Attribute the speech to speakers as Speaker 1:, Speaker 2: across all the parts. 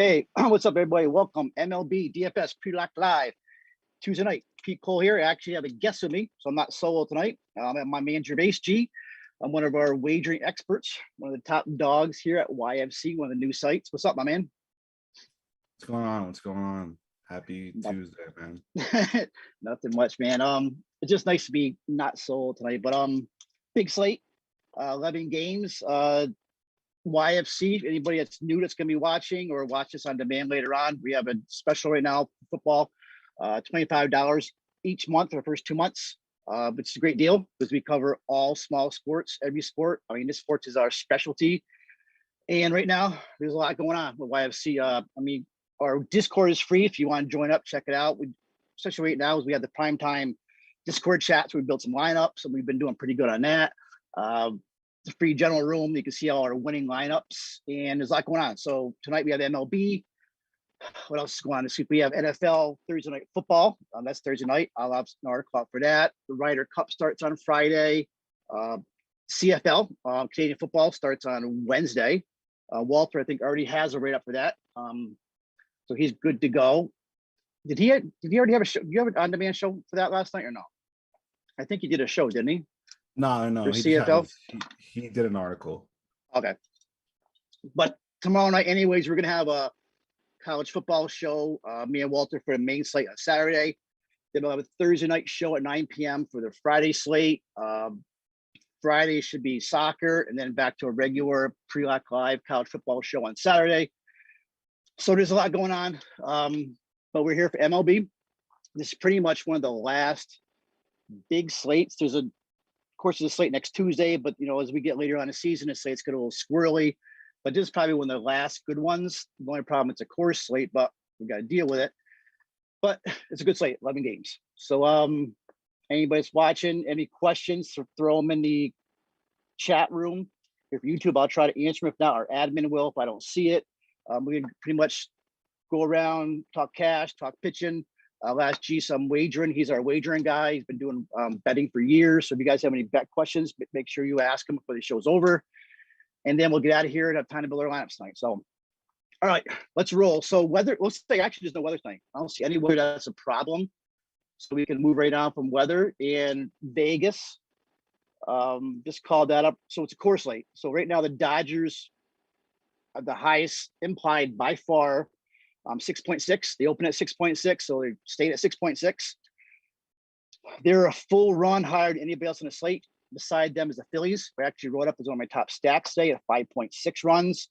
Speaker 1: Hey, what's up, everybody? Welcome, MLB DFS Pre-Lock Live. Tuesday night, Pete Cole here. I actually have a guest with me, so I'm not solo tonight. I have my man Gervais G. I'm one of our wagering experts, one of the top dogs here at YFC, one of the new sites. What's up, my man?
Speaker 2: What's going on? What's going on? Happy Tuesday, man.
Speaker 1: Nothing much, man. It's just nice to be not solo tonight, but big slate, 11 games. YFC, anybody that's new that's going to be watching or watch this on demand later on, we have a special right now for football, $25 each month for the first 2 months, which is a great deal because we cover all small sports, every sport. I mean, this sports is our specialty. And right now, there's a lot going on with YFC. Our Discord is free. If you want to join up, check it out. Especially right now, is we have the primetime Discord chat, so we built some lineups, and we've been doing pretty good on that. It's a free general room. You can see all our winning lineups, and there's a lot going on. So tonight we have MLB. What else is going on this week? We have NFL Thursday night football. That's Thursday night. I'll have an article out for that. The Ryder Cup starts on Friday. CFL, Canadian football, starts on Wednesday. Walter, I think, already has a write-up for that. So he's good to go. Did he already have a show? Do you have an on-demand show for that last night or no? I think he did a show, didn't he?
Speaker 2: No.
Speaker 1: For CFL?
Speaker 2: He did an article.
Speaker 1: Okay. But tomorrow night, anyways, we're going to have a college football show, me and Walter for the main slate on Saturday. Then we'll have a Thursday night show at 9 p.m. for the Friday slate. Friday should be soccer, and then back to a regular pre-lock live college football show on Saturday. So there's a lot going on, but we're here for MLB. This is pretty much one of the last big slates. There's a slate next Tuesday, but as we get later on in the season, the slate's get a little squirrely. But this is probably one of the last good ones. The only problem, it's a course slate, but we got to deal with it. But it's a good slate, 11 games. So anybody's watching, any questions, throw them in the chat room. If YouTube, I'll try to answer them. If not, our admin will if I don't see it. We can pretty much go around, talk cash, talk pitching. I'll ask G some wagering. He's our wagering guy. He's been doing betting for years. So if you guys have any bet questions, make sure you ask him before the show's over. And then we'll get out of here and have time to build our lineups tonight. So, all right, let's roll. So let's say actually there's no weather tonight. I don't see any weather that's a problem. So we can move right on from weather. And Vegas, just called that up. So it's a course slate. So right now the Dodgers are the highest implied by far. 6.6. They open at 6.6, so they stayed at 6.6. They're a full run higher than anybody else in the slate. Beside them is the Phillies. I actually wrote up as one of my top stacks today at 5.6 runs.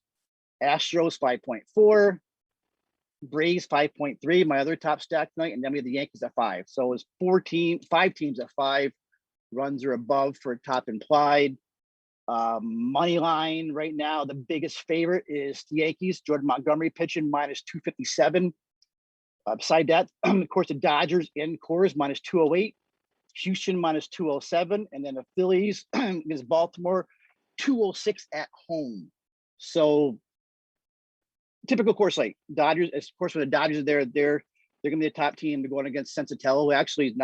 Speaker 1: Astros 5.4. Braves 5.3. My other top stack tonight, and then we have the Yankees at 5. So it's 5 teams at 5 runs or above for top implied. Money line right now, the biggest favorite is the Yankees. Jordan Montgomery pitching minus 257. Beside that, of course, the Dodgers in Coors minus 208. Houston minus 207. And then the Phillies is Baltimore 206 at home. So typical course slate. Dodgers, of course, when the Dodgers are there, they're going to be the top team. They're going against Sensatello, who actually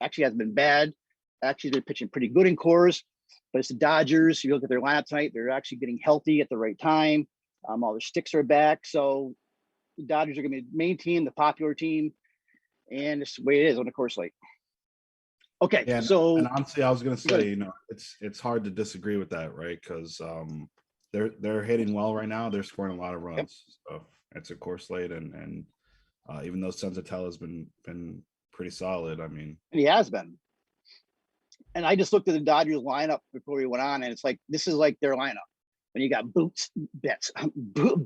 Speaker 1: hasn't been bad. Actually, they're pitching pretty good in Coors. But it's the Dodgers. You look at their lineup tonight, they're actually getting healthy at the right time. All their sticks are back. So the Dodgers are going to be the main team, the popular team. And it's the way it is on the course slate. Okay.
Speaker 2: Yeah,
Speaker 1: so
Speaker 2: and honestly, I was going to say, it's hard to disagree with that, right? Because they're hitting well right now. They're scoring a lot of runs. Yep. So it's a course slate. And even though Sensatello has been pretty solid, I mean.
Speaker 1: He has been. And I just looked at the Dodgers lineup before we went on, and it's like this is like their lineup. When you got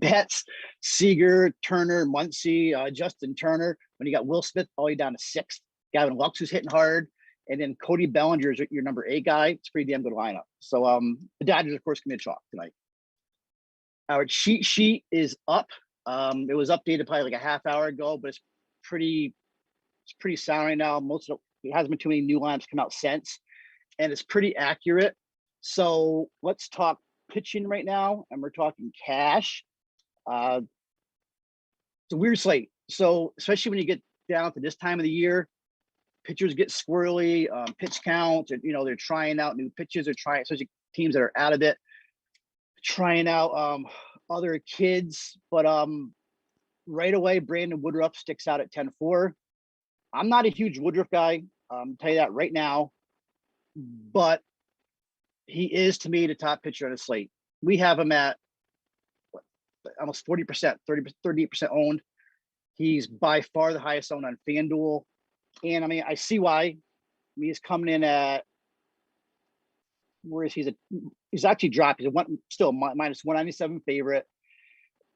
Speaker 1: Betts, Seager, Turner, Muncy, Justin Turner. When you got Will Smith all the way down to 6th, Gavin Lux who's hitting hard, and then Cody Bellinger is your number 8 guy. It's a pretty damn good lineup. So the Dodgers, of course, can be a chalk tonight. Our cheat sheet is up. It was updated probably like a half hour ago, but it's pretty sound right now. It hasn't been too many new lineups come out since. And it's pretty accurate. So let's talk pitching right now, and we're talking cash. It's a weird slate. So especially when you get down to this time of the year, pitchers get squirrely, pitch counts, and they're trying out new pitches. They're trying, especially teams that are out of it, trying out other kids. But right away, Brandon Woodruff sticks out at 10-4. I'm not a huge Woodruff guy. Tell you that right now, but he is to me the top pitcher on the slate. We have him at what, almost 40%, 38% owned. He's by far the highest owned on FanDuel. And I mean, I see why. I mean, he's coming in at, where is he's actually dropped. He's still minus 197 favorite.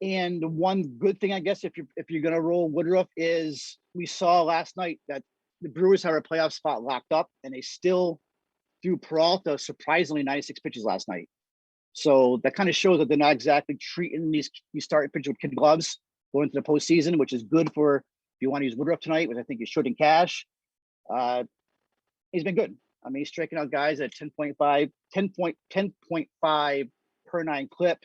Speaker 1: And the one good thing, I guess, if you're gonna roll Woodruff, is we saw last night that the Brewers had a playoff spot locked up, and they still threw Peralta surprisingly 96 pitches last night. So that kind of shows that they're not exactly treating these starting pitchers with kid gloves going into the postseason, which is good for if you want to use Woodruff tonight, which I think you should in cash. He's been good. I mean, he's striking out guys at 10.5 per 9 clip.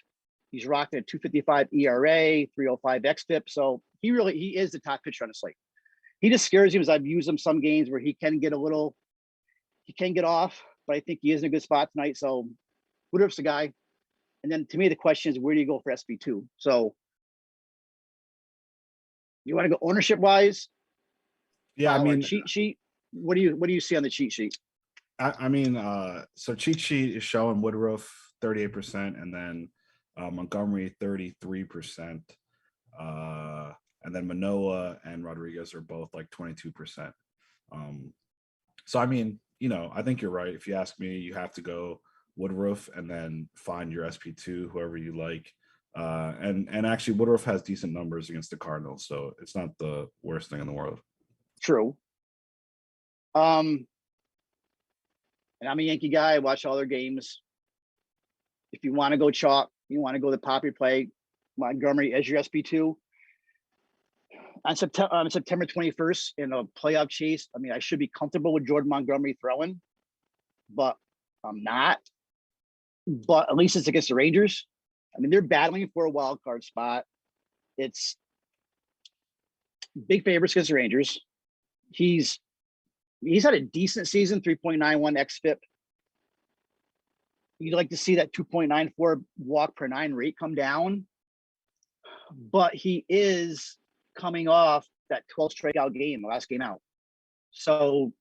Speaker 1: He's rocking a 2.55 ERA, 3.05 xFIP. So he is the top pitcher on the slate. He just scares you, as I've used him some games where he can get off, but I think he is in a good spot tonight. So Woodruff's the guy. And then to me, the question is, where do you go for SB2? So you want to go ownership wise?
Speaker 2: Yeah, I mean,
Speaker 1: cheat sheet. What do you see on the cheat sheet?
Speaker 2: I mean, so cheat sheet is showing Woodruff 38%, and then Montgomery 33%, and then Manoah and Rodriguez are both like 22%. So I mean, I think you're right. If you ask me, you have to go Woodruff and then find your SP2, whoever you like. And actually, Woodruff has decent numbers against the Cardinals, so it's not the worst thing in the world.
Speaker 1: True. And I'm a Yankee guy. I watch all their games. If you want to go chalk, you want to go the popular play, Montgomery as your SP2. On September 21st in a playoff chase, I mean, I should be comfortable with Jordan Montgomery throwing, but I'm not. But at least it's against the Rangers. I mean, they're battling for a wild card spot. It's big favorites against the Rangers. He's had a decent season, 3.91 xFIP. You'd like to see that 2.94 walk per 9 rate come down, but he is coming off that 12 strikeout game, the last game out. So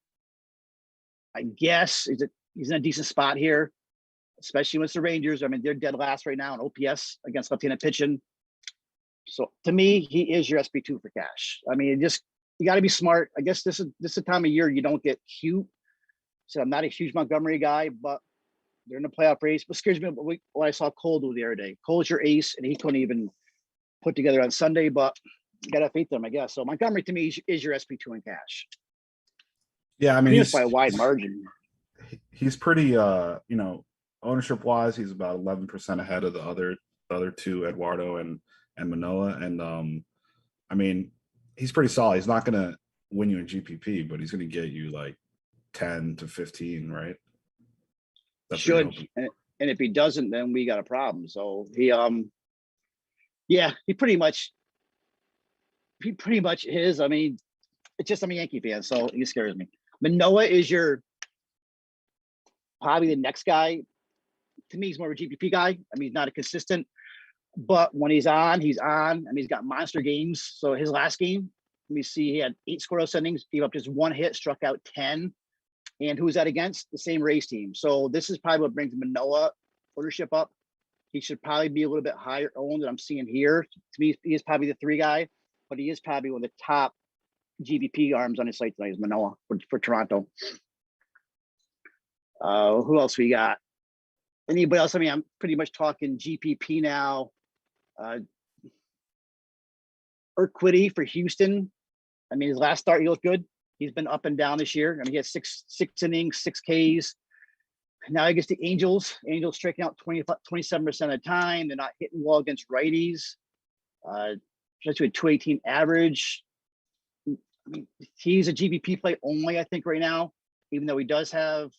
Speaker 1: I guess he's in a decent spot here, especially with the Rangers. I mean, they're dead last right now in OPS against left-handed pitching. So to me, he is your SB2 for cash. I mean, you got to be smart. I guess this is the time of year you don't get cute. So I'm not a huge Montgomery guy, but they're in the playoff race. What scares me, what I saw Cole do the other day. Cole's your ace, and he couldn't even put together on Sunday, but you got to have faith in him, I guess. So Montgomery, to me, is your SB2 in cash.
Speaker 2: Yeah, I mean,
Speaker 1: he's by a wide margin.
Speaker 2: He's pretty, ownership wise, he's about 11% ahead of the other two, Eduardo and Manoah. And I mean, he's pretty solid. He's not going to win you in GPP, but he's going to get you like 10 to 15, right? That's
Speaker 1: should. And if he doesn't, then we got a problem. So he pretty much is. I mean, it's just I'm a Yankee fan, so he scares me. Manoah is probably the next guy. To me, he's more of a GPP guy. I mean, he's not a consistent, but when he's on, he's on. I mean, he's got monster games. So his last game, let me see, he had 8 scoreless innings, gave up just 1 hit, struck out 10. And who's that against? The same Rays team. So this is probably what brings Manoah ownership up. He should probably be a little bit higher owned than I'm seeing here. To me, he is probably the 3 guy, but he is probably one of the top GPP arms on his slate tonight is Manoah for Toronto. Who else we got? Anybody else? I mean, I'm pretty much talking GPP now. Urquidy for Houston. I mean, his last start, he looked good. He's been up and down this year. I mean, he has six innings, 6 Ks. Now I guess the Angels striking out 27% of the time. They're not hitting well against righties. Just with 218 average. I mean, he's a GPP play only, I think, right now, even though he does have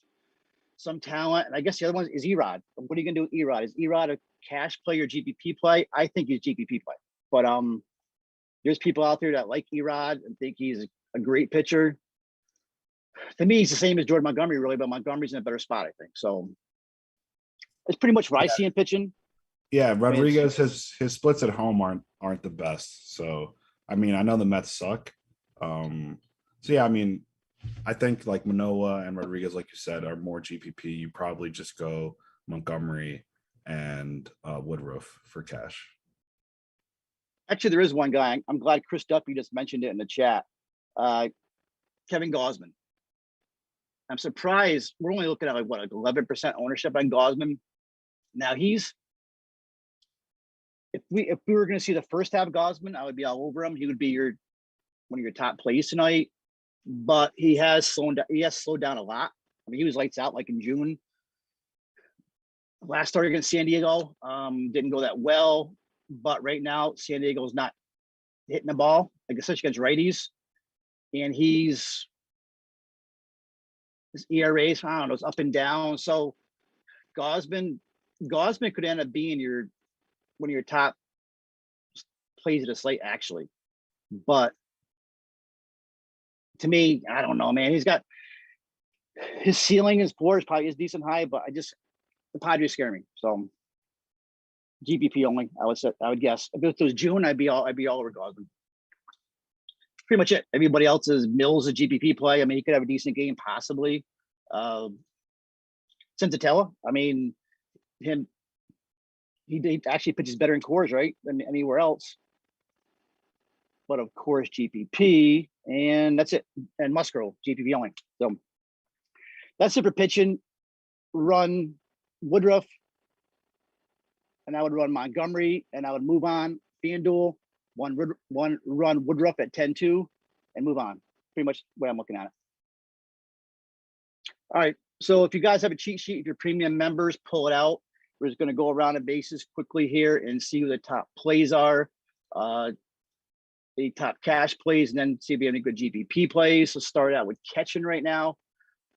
Speaker 1: some talent. And I guess the other one is Erod. What are you gonna do with Erod? Is Erod a cash play or GPP play? I think he's GPP play. But there's people out there that like Erod and think he's a great pitcher. To me, he's the same as Jordan Montgomery, really, but Montgomery's in a better spot, I think. So it's pretty much what I see in pitching.
Speaker 2: Yeah, Rodriguez, his splits at home aren't the best. So I mean, I know the Mets suck. So yeah, I mean, I think like Manoa and Rodriguez, like you said, are more GPP. You probably just go Montgomery and Woodruff for cash.
Speaker 1: Actually, there is one guy. I'm glad Chris Duffy just mentioned it in the chat. Kevin Gausman. I'm surprised we're only looking at like 11% ownership on Gausman. Now if we were going to see the first half of Gausman, I would be all over him. He would be one of your top plays tonight. But he has slowed down. He has slowed down a lot. I mean, he was lights out like in June. Last start against San Diego didn't go that well. But right now, San Diego's not hitting the ball, like especially against righties, and his ERAs, I don't know, it's up and down. So Gausman could end up being one of your top plays of the slate, actually. But to me, I don't know, man. He's got his ceiling is poor, is probably is decent high, but the Padres scare me. So GPP only, I would guess. If it was June, I'd be all over Gausman. Pretty much it. Everybody else is Mills a GPP play. I mean, he could have a decent game, possibly. Senzatella, I mean, he actually pitches better in cores, right, than anywhere else. But of course, GPP, and that's it. And Musgrove, GPP only. So that's it for pitching. Run Woodruff, and I would run Montgomery, and I would move on. FanDuel, one run Woodruff at 10-2, and move on. Pretty much what I'm looking at. All right. So if you guys have a cheat sheet, if you're premium members, pull it out. We're just going to go around the bases quickly here and see who the top plays are. The top cash plays, and then see if we have any good GPP plays. So start out with catching right now.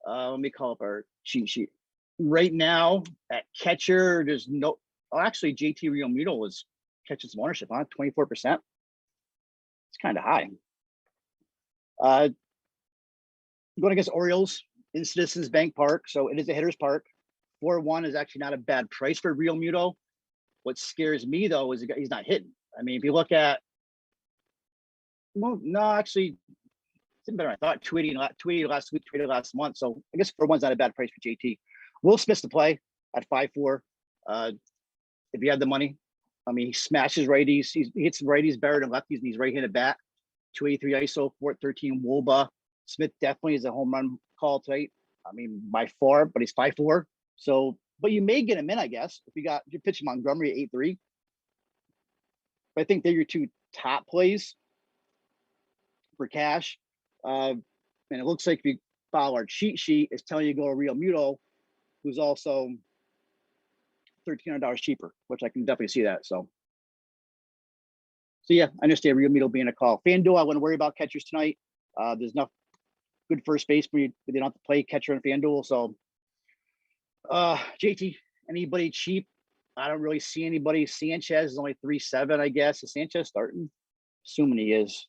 Speaker 1: Let me call up our cheat sheet. Right now at catcher, there's no. Oh, actually, JT Realmuto was catching some ownership on 24%. It's kind of high. Going against Orioles in Citizens Bank Park, so it is a hitter's park. 4-1 is actually not a bad price for Realmuto. What scares me though is he's not hitting. I mean, if you look at, well, no, actually, it's better than I thought. 280 last week, 280 last month. So I guess 4-1's not a bad price for JT. Will Smith's the play at 5-4. If you have the money, I mean, he smashes righties. He hits righties better than lefties, and he's right-handed bat. 283 ISO, 413 WOBA. Smith definitely is a home run call tonight. I mean, by far, but he's 5-4. So, but you may get him in, I guess, if you're pitching Montgomery at 8-3. But I think they're your two top plays for cash. And it looks like if you follow our cheat sheet, it's telling you to go to Realmuto, who's also $1,300 cheaper, which I can definitely see that. So yeah, I understand Realmuto being a call. FanDuel, I wouldn't worry about catchers tonight. There's enough good first base for you. They don't have to play catcher on FanDuel. So JT, anybody cheap? I don't really see anybody. Sanchez is only 3.7, I guess. Is Sanchez starting? Assuming he is.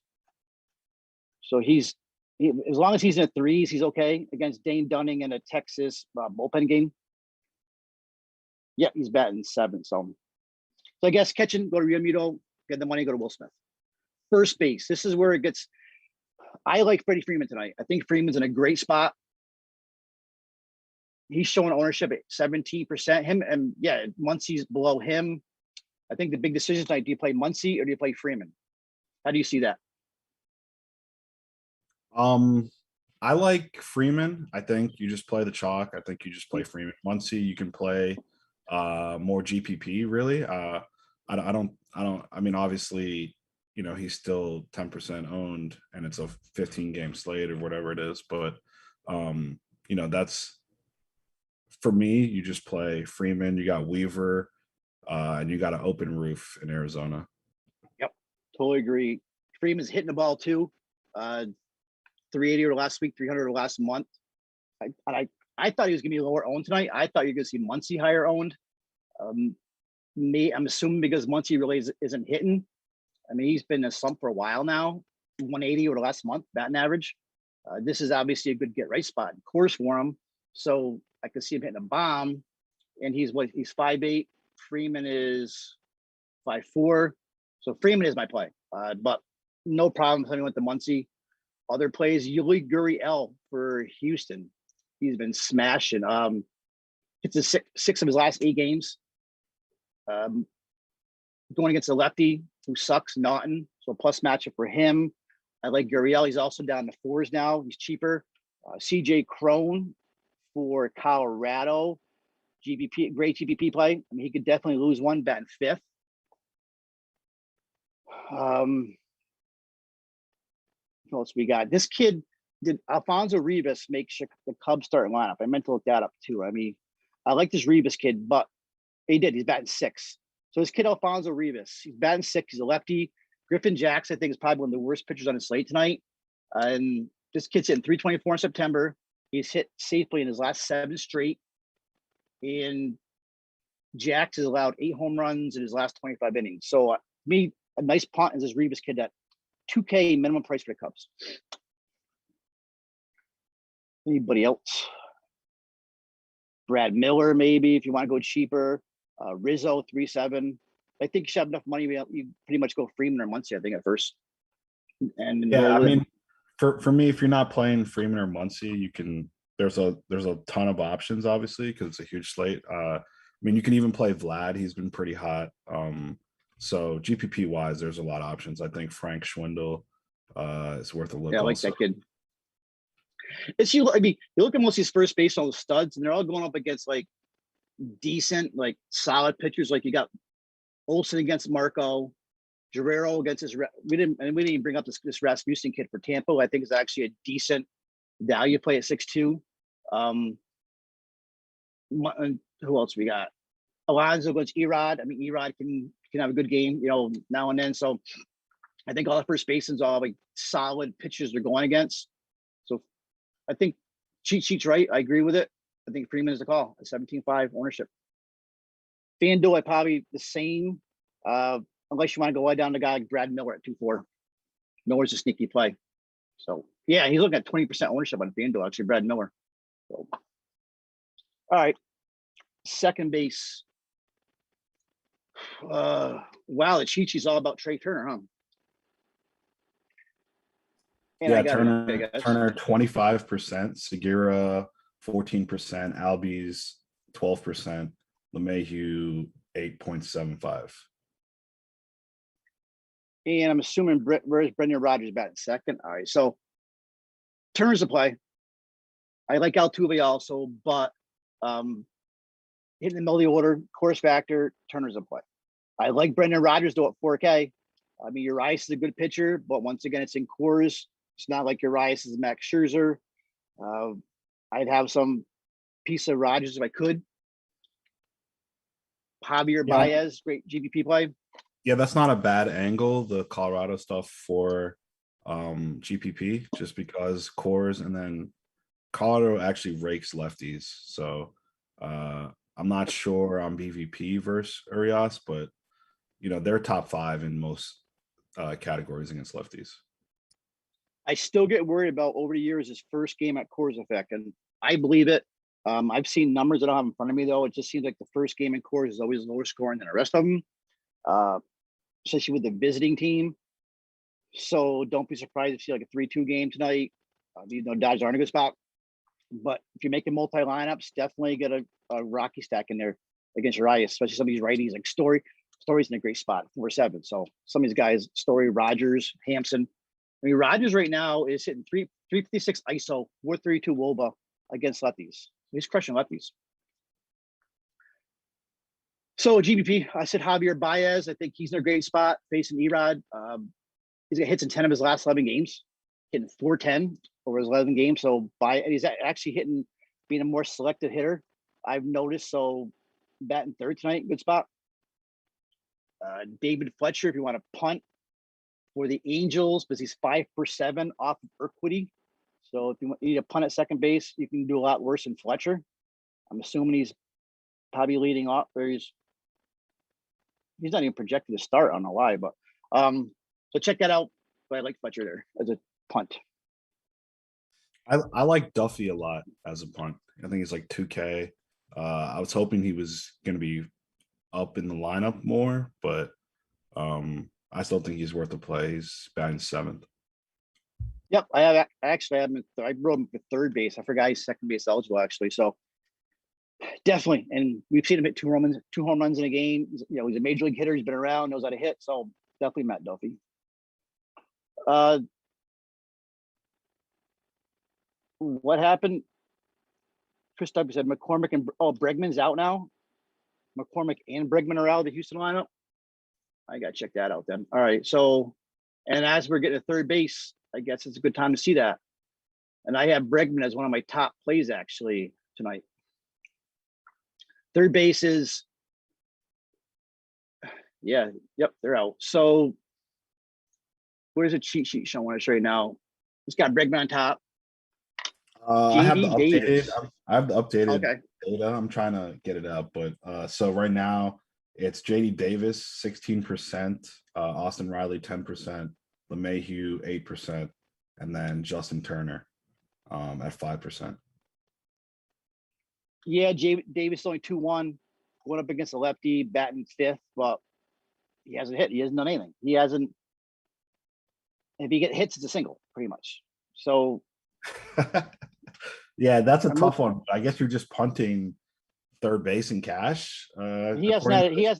Speaker 1: So as long as he's in the threes, he's okay against Dane Dunning in a Texas bullpen game. Yeah, he's batting 7. So I guess catching, go to Realmuto, get the money, go to Will Smith. First base, this is where it gets. I like Freddie Freeman tonight. I think Freeman's in a great spot. He's showing ownership at 17%. Him and yeah, Muncy's below him. I think the big decision tonight: do you play Muncy or do you play Freeman? How do you see that?
Speaker 2: I like Freeman. I think you just play the chalk. I think you just play Freeman. Muncy, you can play more GPP. Really, I mean, obviously, you know, he's still 10% owned, and it's a 15-game slate or whatever it is. But you know, that's for me. You just play Freeman. You got Weaver, and you got an open roof in Arizona.
Speaker 1: Yep, totally agree. Freeman's hitting the ball too. 380 or last week, 300 or last month. I thought he was going to be lower owned tonight. I thought you're going to see Muncy higher owned. I'm assuming because Muncy really isn't hitting. I mean, he's been in a slump for a while now. 180 over the last month batting average. This is obviously a good get right spot in course for him. So I could see him hitting a bomb. And he's 5'8". Freeman is 5'4". So Freeman is my play. But no problem playing with the Muncie. Other plays, Yuli Gurriel for Houston. He's been smashing. It's a six of his last 8 games. Going against a lefty who sucks, Naughton. So a plus matchup for him. I like Gurriel. He's also down to 4s now. He's cheaper. CJ Crone for Colorado. GPP, great GPP play. I mean, he could definitely lose one bet in 5th. What else we got? This kid, did Alfonso Rivas make the Cubs starting lineup? I meant to look that up too. I mean, I like this Rivas kid, but he did. He's batting 6. So this kid, Alfonso Rivas, he's batting 6. He's a lefty. Griffin Jackson, I think, is probably one of the worst pitchers on the slate tonight. And this kid's hitting 324 in September. He's hit safely in his last 7 straight. And Jax has allowed 8 home runs in his last 25 innings. So me, a nice punt is this Rivas kid at $2K minimum price for the Cubs. Anybody else? Brad Miller, maybe, if you want to go cheaper. Rizzo, 3.7. I think you should have enough money. You pretty much go Freeman or Muncie, I think, at first. And
Speaker 2: yeah, I mean, for me, if you're not playing Freeman or Muncie, you can. There's a ton of options, obviously, because it's a huge slate. I mean, you can even play Vlad. He's been pretty hot. So GPP wise, there's a lot of options. I think Frank Schwindel is worth a look.
Speaker 1: Yeah, I like
Speaker 2: also.
Speaker 1: that kid. I mean, you look at most of these first base, all the studs, and they're all going up against like decent, like solid pitchers. Like you got Olsen against Marco, Guerrero against his. We didn't even bring up this Rasmussen kid for Tampa. I think is actually a decent value play at 6.2. Who else we got? Alonso against Erod. I mean, Erod can have a good game, now and then. So I think all the first basemans are all like solid pitchers they're going against. So I think cheat sheet's right. I agree with it. I think Freeman is the call at 17.5 ownership. FanDuel, I probably the same, unless you want to go way down to guy like Brad Miller at 2.4. Miller's a sneaky play. So yeah, he's looking at 20% ownership on FanDuel, actually, Brad Miller. So, all right. Second base. Wow, the cheat sheet's all about Trey Turner, huh? And
Speaker 2: yeah, Turner 25%, Segura 14%, Albies 12%, LeMahieu 8.75.
Speaker 1: And I'm assuming where's Brendan Rodgers batting second? All right, so Turner's a play. I like Altuve also, but hitting the middle of the order, course factor, Turner's a play. I like Brendan Rodgers though at 4K. I mean, Urias is a good pitcher, but once again, it's in Coors. It's not like Urias is Max Scherzer. I'd have some piece of Rodgers if I could. Javier Baez, great GPP play.
Speaker 2: Yeah, that's not a bad angle, the Colorado stuff for GPP, just because Coors and then Colorado actually rakes lefties. So I'm not sure on BVP versus Urias, but they're top 5 in most categories against lefties.
Speaker 1: I still get worried about over the years his first game at Coors effect, and I believe it. I've seen numbers I don't have in front of me though. It just seems like the first game in Coors is always lower scoring than the rest of them, especially with the visiting team. So don't be surprised if you see like a 3-2 game tonight. Dodgers aren't a good spot, but if you're making multi lineups, definitely get a Rocky stack in there against Urias, especially some of these righties like Story's in a great spot, 4.7. So some of these guys, Story, Rogers, Hampson. I mean, Rogers right now is hitting 356 ISO, 432 WOBA against lefties. He's crushing lefties. So GBP, I said Javier Baez. I think he's in a great spot facing Erod. He's got hits in 10 of his last 11 games, hitting 410 over his 11 games. So he's actually hitting, being a more selective hitter, I've noticed. So batting third tonight, good spot. David Fletcher, if you want to punt for the Angels, because he's 5/7 off of Urquidy. So if you need a punt at second base, you can do a lot worse than Fletcher. I'm assuming he's probably leading off, or he's not even projected to start. I don't know why, but so check that out. But I like Fletcher there as a punt.
Speaker 2: I like Duffy a lot as a punt. I think he's like 2K. I was hoping he was going to be up in the lineup more, but I still think he's worth a play. He's batting 7th.
Speaker 1: Yep, I actually have him. I wrote him for third base. I forgot he's second base eligible actually. So definitely, and we've seen him hit 2 home runs in a game. You know, he's a major league hitter. He's been around, knows how to hit. So definitely Matt Duffy. What happened? Chris Duffy said McCormick and Bregman's out now. McCormick and Bregman are out of the Houston lineup. I gotta check that out then. All right, so and as we're getting to third base, I guess it's a good time to see that. And I have Bregman as one of my top plays actually tonight. Third base is, yeah, yep, they're out. So where's the cheat sheet showing? I want to show you now. It's got Bregman on top.
Speaker 2: I have the
Speaker 1: JD
Speaker 2: updated.
Speaker 1: Davis.
Speaker 2: I have the updated
Speaker 1: Okay.
Speaker 2: data. I'm trying to get it up, but so right now it's JD Davis 16%, Austin Riley 10%, LeMahieu 8%, and then Justin Turner at 5%.
Speaker 1: Yeah, Davis only 2-1, went up against a lefty, batting 5th, but he hasn't hit. He hasn't done anything. He hasn't. If he get hits, it's a single, pretty much. So
Speaker 2: Yeah, that's a tough one. I guess you're just punting third base in cash.
Speaker 1: he has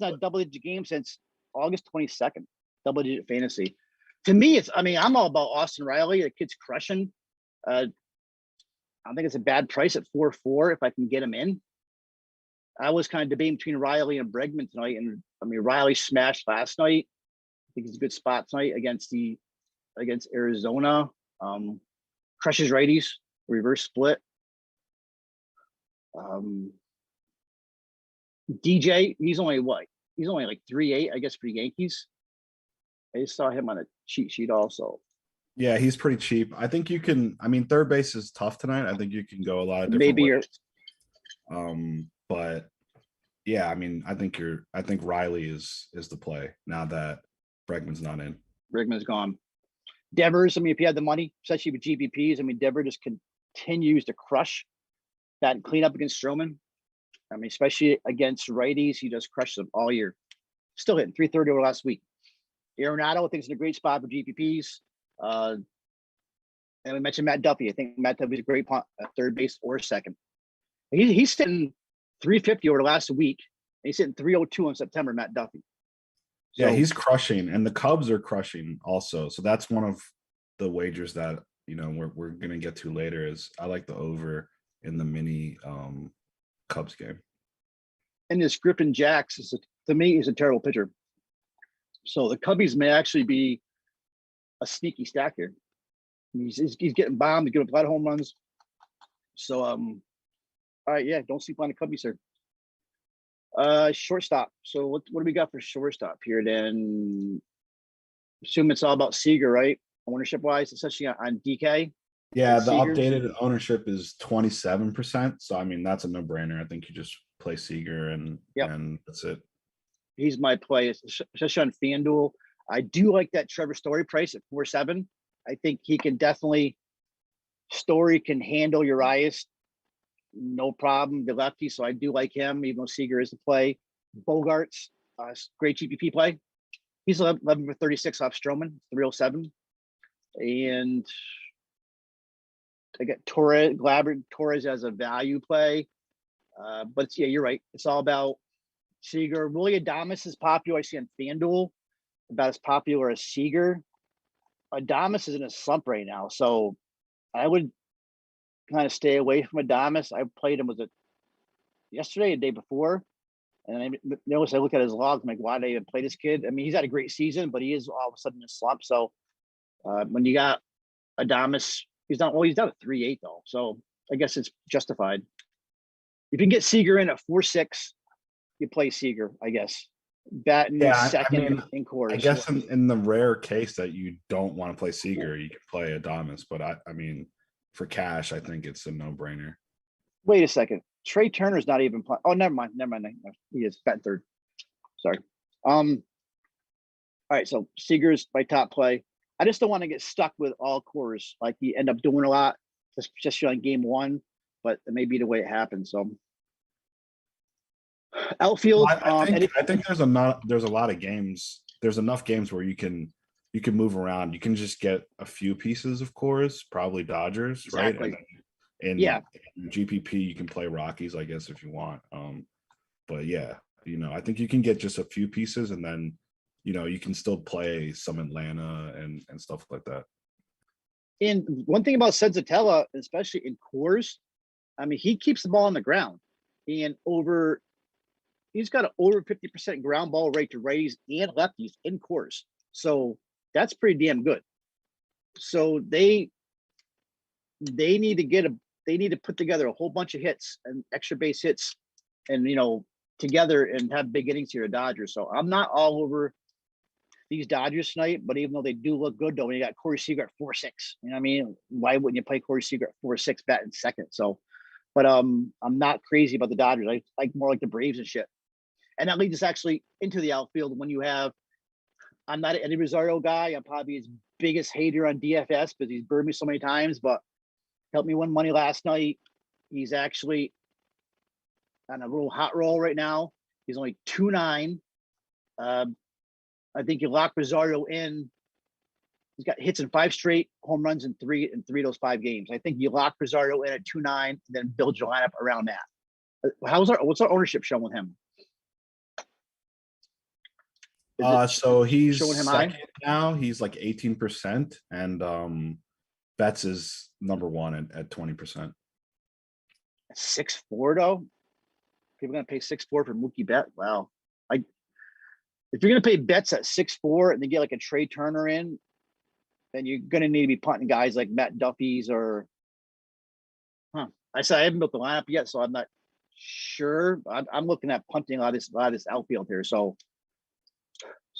Speaker 1: not double-digit game since August 22nd. Double-digit fantasy. To me, it's. I mean, I'm all about Austin Riley. The kid's crushing. I think it's a bad price at 4-4 if I can get him in. I was kind of debating between Riley and Bregman tonight, and I mean Riley smashed last night. I think it's a good spot tonight against Arizona. Crushes righties, reverse split. DJ, he's only what? He's only like 3.8, I guess, for the Yankees. I just saw him on a cheat sheet also.
Speaker 2: Yeah, he's pretty cheap. I think you can. I mean, third base is tough tonight. I think you can go a lot of different ways. But yeah, I mean, I think Riley is the play now that Bregman's not in.
Speaker 1: Bregman's gone. Devers, I mean, if you had the money, especially with GPPs, I mean, Devers just continues to crush that cleanup against Stroman. I mean, especially against righties, he just crushes them all year. Still hitting 330 over last week. Arenado, I think, is in a great spot for GPPs. And we mentioned Matt Duffy. I think Matt Duffy's a great punt at third base or second. He's sitting 350 over the last week. And he's hitting 302 in September, Matt Duffy.
Speaker 2: So, yeah, he's crushing, and the Cubs are crushing also. So that's one of the wagers that we're gonna get to later. Is I like the over in the mini Cubs game.
Speaker 1: And this Griffin Jacks to me is a terrible pitcher. So the Cubbies may actually be a sneaky stack here. He's getting bombed. He's giving up a lot of home runs. So all right, yeah, don't sleep on the Cubbies here. Shortstop. So what do we got for shortstop here then? Assume it's all about Seager, right? Ownership wise, especially on DK.
Speaker 2: Yeah, the updated ownership is 27%. So I mean, that's a no-brainer. I think you just play Seager and that's it.
Speaker 1: He's my play, especially on FanDuel. I do like that Trevor Story price at 4.7. I think he can definitely. Story can handle Urias, no problem. The lefty, so I do like him, even though Seager is the play. Bogarts, great GPP play. He's 11 for 36 off Stroman, 307. And I got Torres as a value play. But yeah, you're right. It's all about Seager. Willie Adames is popular. I see on FanDuel about as popular as Seager. Adames is in a slump right now, so I would kind of stay away from Adames. I played him, was it yesterday, the day before? And I noticed, I look at his logs, I'm like, why did I even play this kid? I mean, he's had a great season, but he is all of a sudden in a slump. So when you got Adames, he's not a 3.8 though. So I guess it's justified. If you can get Seager in at 4.6, you play Seager, I guess. Batting second in course.
Speaker 2: I guess in the rare case that you don't want to play Seager, you can play Adames. But I mean, for cash, I think it's a no-brainer.
Speaker 1: Wait a second. Trey Turner's not even playing. Oh, never mind. He is batting third. Sorry. All right, so Seager's my top play. I just don't want to get stuck with all cores. Like you end up doing a lot, just on game one, but it may be the way it happens. So Outfield.
Speaker 2: Well, I think there's a lot of games there's enough games where you can move around. You can just get a few pieces of cores, probably Dodgers, right?
Speaker 1: Exactly.
Speaker 2: And then
Speaker 1: Yeah.
Speaker 2: in GPP you can play Rockies, I guess, if you want. But yeah, I think you can get just a few pieces, and then you can still play some Atlanta and stuff like that.
Speaker 1: And one thing about Senzatella, especially in cores, I mean, he keeps the ball on the ground, and he's got an over 50% ground ball rate to righties and lefties in cores. So that's pretty damn good. So they need to put together a whole bunch of hits and extra base hits, and together, and have big innings here to Dodgers. So I'm not all over these Dodgers tonight, but even though they do look good, though, when you got Corey Seager at 4-6, you know what I mean? Why wouldn't you play Corey Seager at 4-6 batting second? So, but I'm not crazy about the Dodgers. I like more like the Braves and shit. And that leads us actually into the outfield when you have. I'm not an Eddie Rosario guy. I'm probably his biggest hater on DFS because he's burned me so many times, but helped me win money last night. He's actually on a little hot roll right now. He's only 2.9. I think you lock Rosario in. He's got hits in 5 straight, home runs in three of those 5 games. I think you lock Rosario in at 2.9, and then build your lineup around that. What's our ownership showing with him?
Speaker 2: So he's
Speaker 1: showing him
Speaker 2: second
Speaker 1: high
Speaker 2: now. He's like 18%, and Betts is number 1 at 20%.
Speaker 1: 6.4 though. People gonna pay 6.4 for Mookie Bet. Wow. If you're gonna pay Betts at 6.4 and then get like a Trey Turner in, then you're gonna need to be punting guys like Matt Duffy's or. I said I haven't built the lineup yet, so I'm not sure. I'm looking at punting a lot of this outfield here. So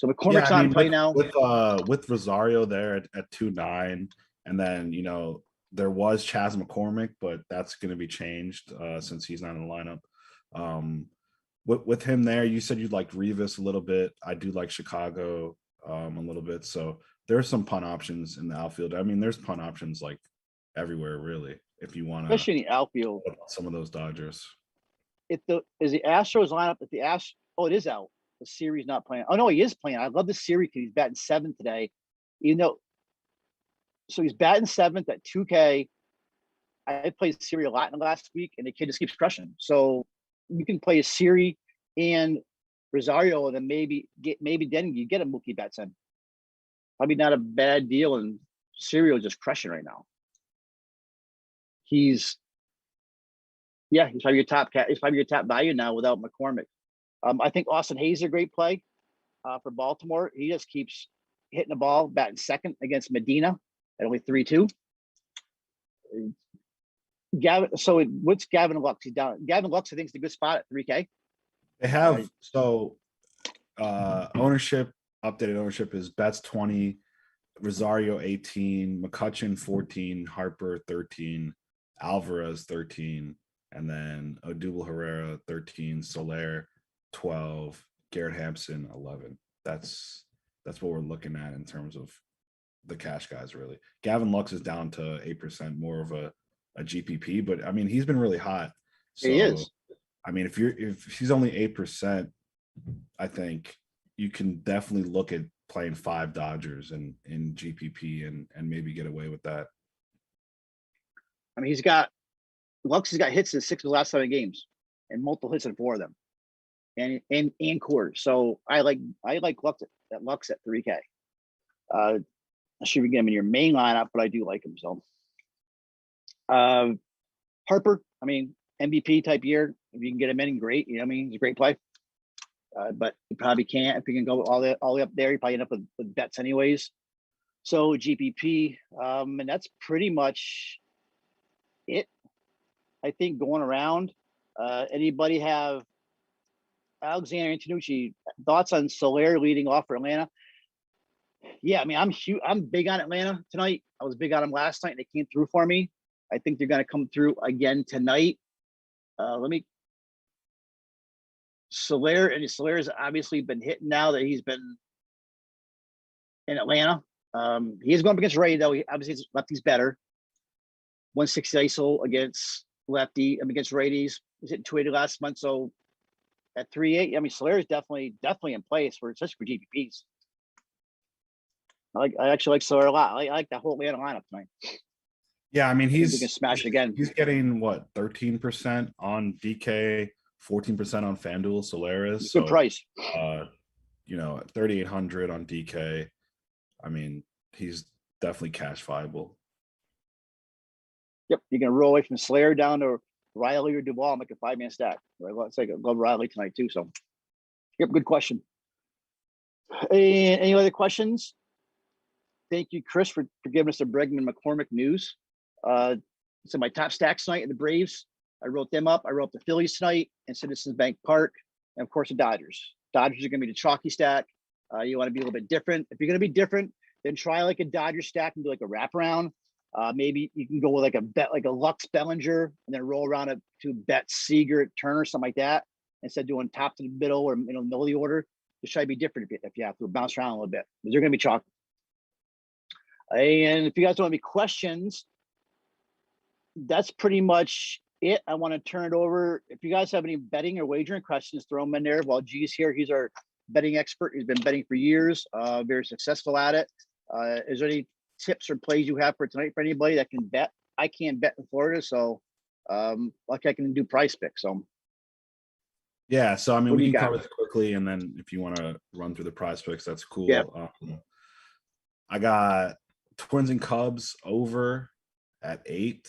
Speaker 1: McCormick's on play now
Speaker 2: with Rosario there at 2.9, and then there was Chas McCormick, but that's going to be changed since he's not in the lineup. With him there, you said you'd like Rivas a little bit. I do like Chicago a little bit. So there's some punt options in the outfield. I mean, there's punt options like everywhere, really, if you want to.
Speaker 1: Especially in the outfield.
Speaker 2: Some of those Dodgers.
Speaker 1: Is the Astros lineup, it is out. The series not playing. Oh, no, he is playing. I love the series because he's batting 7th today. So he's batting 7th at 2K. I played Siri a lot in the last week, and the kid just keeps crushing. So you can play a Siri and Rosario, and then maybe then you get a Mookie Betts in. Probably not a bad deal, and Siri is just crushing right now. He's probably your top cat. He's probably your top value now without McCormick. I think Austin Hayes is a great play for Baltimore. He just keeps hitting the ball, batting second against Medina at only 3.2. What's Gavin Lux? He's down. Gavin Lux, I think, is a good spot at 3K.
Speaker 2: They have ownership, updated ownership is Betts 20, Rosario 18, McCutchen 14, Harper 13, Alvarez 13, and then Odubel Herrera 13, Soler 12, Garrett Hampson 11. That's what we're looking at in terms of the cash guys, really. Gavin Lux is down to 8%, more of a GPP, but I mean, he's been really hot. So
Speaker 1: He is.
Speaker 2: I mean, if he's only 8%, I think you can definitely look at playing 5 Dodgers in GPP and maybe get away with that.
Speaker 1: I mean, Lux has got hits in 6 of the last 7 games, and multiple hits in 4 of them, and quarters. So I like Lux at 3K. I should get him in your main lineup, but I do like him. So Harper, I mean, MVP type year. If you can get him in, great. You know what I mean? He's a great play. But you probably can't. If you can go all the way up there, you probably end up with Betts anyways. So GPP, and that's pretty much it. I think going around. Anybody have Alexander Antonucci thoughts on Soler leading off for Atlanta? Yeah, I mean, I'm big on Atlanta tonight. I was big on them last night, and they came through for me. I think they're going to come through again tonight. Soler's obviously been hitting now that he's been in Atlanta. He's going up against Ray, though. Obviously, lefty's better. 160 ISO against lefty. Against righties. He's hitting 280 last month. So at 3.8, I mean, Soler is definitely in place especially for GPPs. I actually like Sawyer a lot. I like that whole Atlanta lineup tonight.
Speaker 2: Yeah, I mean,
Speaker 1: I think we can smash it again.
Speaker 2: he's getting what, 13% on DK, 14% on FanDuel Solaris.
Speaker 1: Good price.
Speaker 2: You know, 3,800 on DK. I mean, he's definitely cash viable.
Speaker 1: Yep, you're gonna roll away from Slayer down to Riley or Duvall, make a 5-man stack. Let's say I love Riley tonight too. So, yep, good question. Any other questions? Thank you, Chris, for giving us the Bregman McCormick news. So my top stacks tonight in the Braves, I wrote them up. I wrote the Phillies tonight and Citizens Bank Park, and of course the Dodgers. Dodgers are going to be the chalky stack. You want to be a little bit different. If you're going to be different, then try like a Dodgers stack and do like a wraparound. Maybe you can go with like a Lux Bellinger and then roll around it to Bet Seager, Turner, something like that. Instead of doing top to the middle or middle of the order, just try to be different if you have to bounce around a little bit. Because they're going to be chalky. And if you guys don't have any questions, that's pretty much it. I want to turn it over. If you guys have any betting or wagering questions, throw them in there. While G's here, he's our betting expert. He's been betting for years, very successful at it. Is there any tips or plays you have for tonight for anybody that can bet? I can't bet in Florida, so like I can do price picks. So
Speaker 2: yeah, so I mean,
Speaker 1: What do
Speaker 2: we
Speaker 1: you
Speaker 2: can
Speaker 1: got?
Speaker 2: cover this quickly, and then if you want to run through the prize picks, that's cool.
Speaker 1: Yeah.
Speaker 2: I got Twins and Cubs over at 8.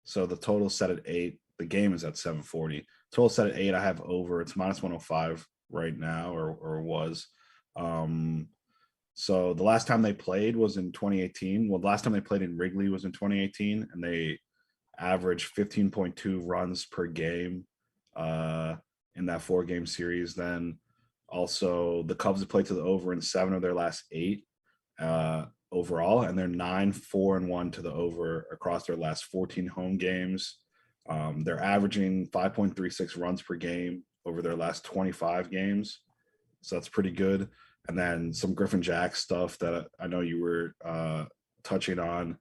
Speaker 2: So the total set at 8. The game is at 740. Total set at 8. I have over. It's minus 105 right now, or was. So the last time they played was in 2018. Well, the last time they played in Wrigley was in 2018, and they averaged 15.2 runs per game in that 4-game series. Then also the Cubs have played to the over in 7 of their last 8 overall, and they're 9-4-1 to the over across their last 14 home games. They're averaging 5.36 runs per game over their last 25 games, so that's pretty good. And then some Griffin Jack stuff that I know you were touching on.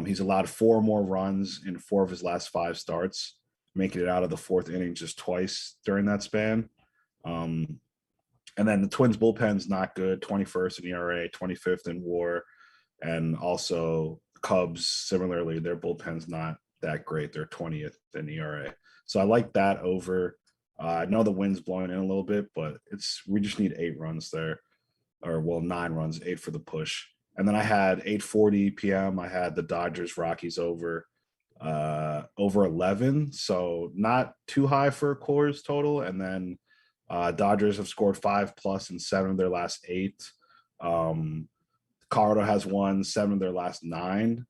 Speaker 2: He's allowed 4 more runs in 4 of his last 5 starts, making it out of the 4th inning just twice during that span. And then the Twins bullpen's not good, 21st in ERA, 25th in WAR. And also Cubs, similarly, their bullpen's not that great. They're 20th in ERA. So I like that over. I know the wind's blowing in a little bit, but we just need 8 runs there. Or, well, 9 runs, 8 for the push. And then I had 8:40 p.m. I had the Dodgers Rockies over 11. So not too high for Coors total. And then Dodgers have scored 5+ in 7 of their last 8. Colorado has won 7 of their last 9,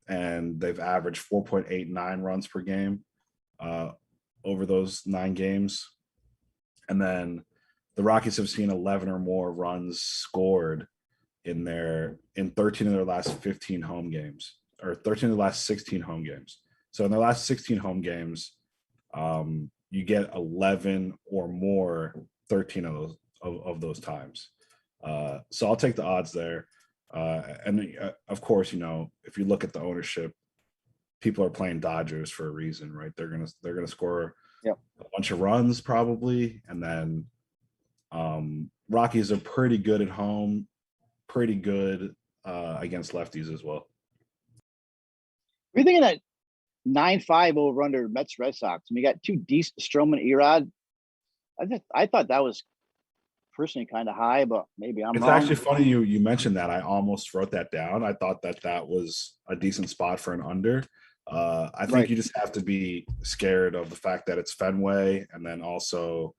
Speaker 2: and they've averaged 4.89 runs per game over those 9 games. And then the Rockies have seen 11 or more runs scored in 13 of their last 15 home games, or 13 of the last 16 home games. So in their last 16 home games, you get 11 or more 13 of those times. So I'll take the odds there. And of course, if you look at the ownership, people are playing Dodgers for a reason, right? They're gonna score a bunch of runs probably, and then Rockies are pretty good at home, pretty good against lefties as well.
Speaker 1: What are you thinking that 9-5 over under Mets Red Sox? I mean, you got 2 decent Stroman, Erod. I thought that was personally kind of high, but maybe I'm
Speaker 2: It's
Speaker 1: wrong.
Speaker 2: actually funny you mentioned that. I almost wrote that down. I thought that was a decent spot for an under. I think you just have to be scared of the fact that it's Fenway, and then also,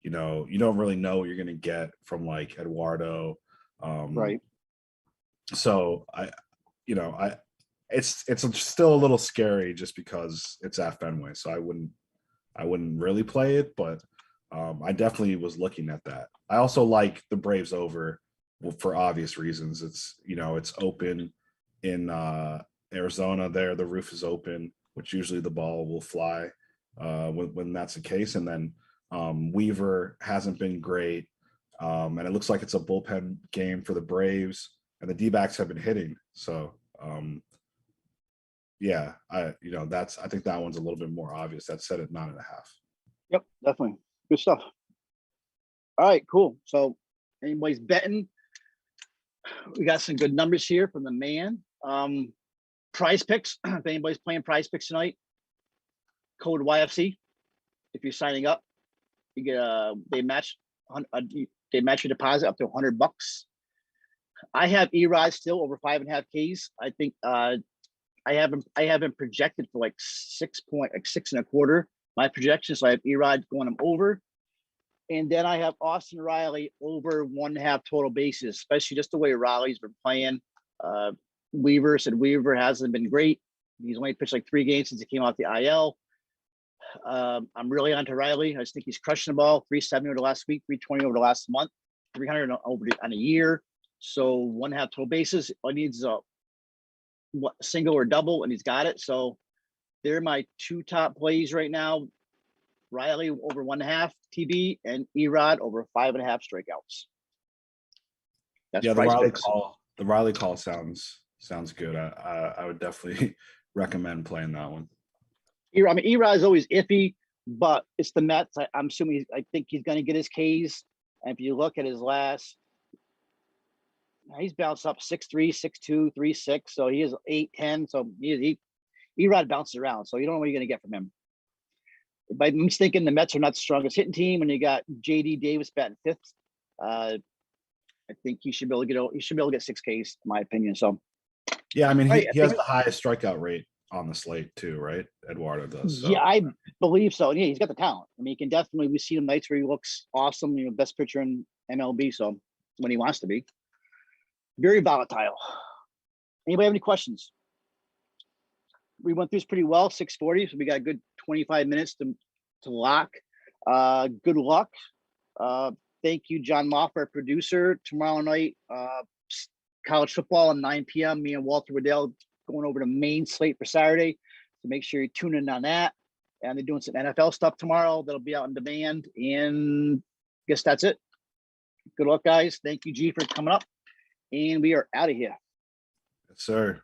Speaker 2: you don't really know what you're going to get from like Eduardo.
Speaker 1: Right.
Speaker 2: So it's still a little scary just because it's at Fenway. So I wouldn't really play it, but I definitely was looking at that. I also like the Braves over for obvious reasons. It's open in Arizona there. The roof is open, which usually the ball will fly when that's the case. And then Weaver hasn't been great. And it looks like it's a bullpen game for the Braves, and the D-backs have been hitting. So I think that one's a little bit more obvious. That's set at 9.5.
Speaker 1: Yep, definitely. Good stuff. All right, cool. So anybody's betting, We got some good numbers here from the man. Prize picks. If anybody's playing prize picks tonight, code YFC. If you're signing up, you get they match your deposit up to $100. I have Erod still over 5.5 Ks. I think I have him projected for like 6.25. My projections, so I have Erod going him over. And then I have Austin Riley over 1.5 total bases, especially just the way Riley's been playing. Weaver said Weaver hasn't been great. He's only pitched like 3 games since he came off the IL. I'm really onto Riley. I just think he's crushing the ball. 370 over the last week, 320 over the last month, 300 on a year. So 1.5 total bases. All he needs is a single or double, and he's got it. So they're my 2 top plays right now. Riley over 1.5 TB and Erod over 5.5 strikeouts. That's
Speaker 2: yeah,
Speaker 1: price picks.
Speaker 2: The Riley call sounds good. I would definitely recommend playing that one.
Speaker 1: I mean, Erod is always iffy, but it's the Mets. I'm assuming I think he's going to get his Ks. And if you look at his last, he's bounced up 6'3", 6'2", 3'6". So he is 8'10". So Erod bounces around. So you don't know what you're going to get from him. But I'm just thinking the Mets are not the strongest hitting team, and you got JD Davis batting 5th. I think he should be able to get 6 Ks, in my opinion. So
Speaker 2: yeah, I mean, he has the highest strikeout rate on the slate too, right? Eduardo does. So.
Speaker 1: Yeah, I believe so. Yeah, he's got the talent. I mean, he can definitely. We've seen him nights where he looks awesome. Best pitcher in MLB. So when he wants to be, very volatile. Anybody have any questions? We went through this pretty well. 6:40, so we got a good 25 minutes to lock. Good luck. Thank you, John Moff, our producer. Tomorrow night, college football at 9 p.m. Me and Walter Waddell going over to main slate for Saturday. So make sure you tune in on that. And they're doing some NFL stuff tomorrow that'll be out on demand. And I guess that's it. Good luck, guys. Thank you, G, for coming up. And we are out of here.
Speaker 2: Yes, sir.